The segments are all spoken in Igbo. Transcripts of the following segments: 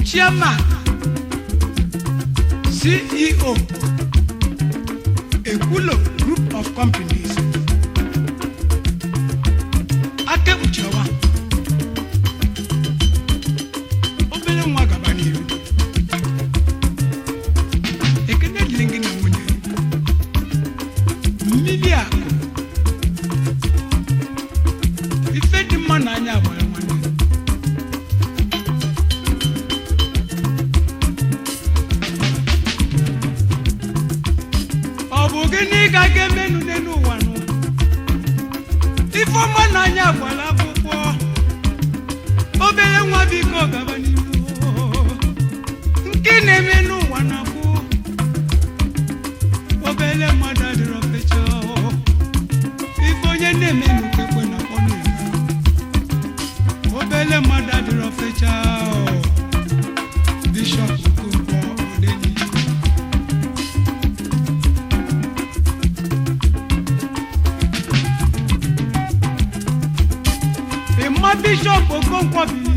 Chairman, CEO, Achula Group of Companies. Akebuchawa. Obele mwagabani. Ekene lingi na mwenye. Milia. Ifedi mananya wala mwenye. Ogbenye ga menu nenu wanu. Ifo mananya wala pupo. Obele nwa biko gabani. Nkine menu wanaku. na-eme n'ukekwe na kpọnụ obele mmadụ adịrọ fecha Bishop Okonkwo Odeni ịma Bishop Okonkwo biri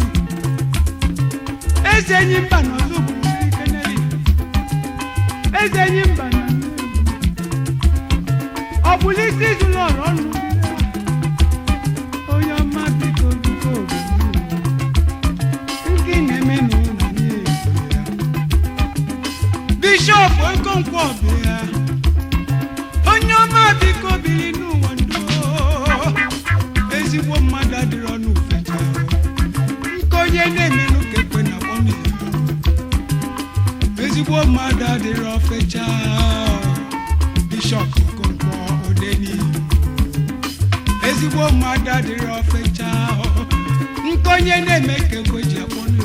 eze enyi mba n'Ozugbo Keneli eze enyi mba na ọ bụla isi zụlọ ọrụ onye ọma biko biko nke na-eme n'ụlọ ya Bishop Okonkwo bịa onye ọma biko biri n'ụwa ndụ ezigbo mmadụ adịrọ n'ufecha nke onye na-eme n'ukekwe na kpọnụ ezigbo mmadụ adịrọ fecha Bishop Okonkwo Odeni ezigbo mmadụ adịrọ fecha nke onye na-eme ka ekwe ji akpọnụ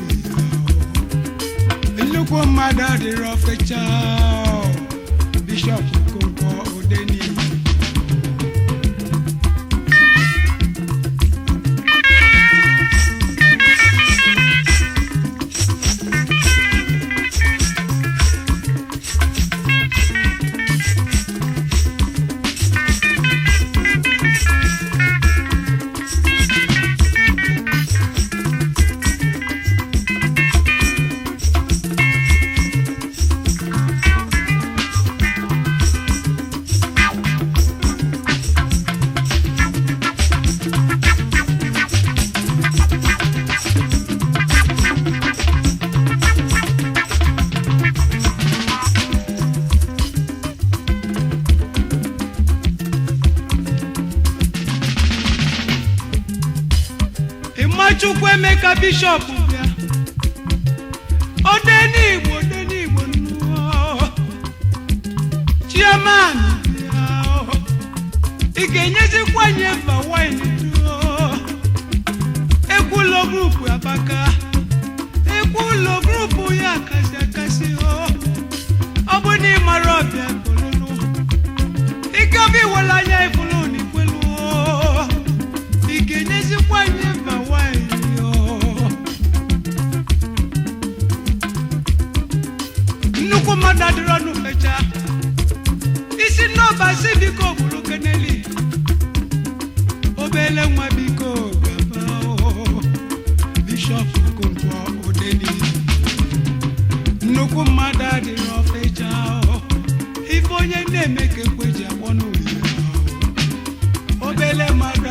nnukwu mmadụ adịrọ fecha Bishop Okonkwo Odeni Chukwu Emeka Bishop bịa Odeni Igbo nnụọ Chairman bịa ị ga-enyezikwa nye mba wine Ekwulo grupu Abaka Ekwulo grupu ya akasị ọ bụ na ịmara ọbịa kolulu ike obi wela anya ifulu n'ikwelu ị ga-enyezikwa nye mba wine nnukwu mmadụ adịrọ n'ufecha isi n'ọba si biko bụrụ Keneli obele nwa biko gaba Bishop Okonkwo Odeni nnukwu mmadụ adịrọ fecha ife onye na-eme ka ekwe ji akpọnụ obele mmadụ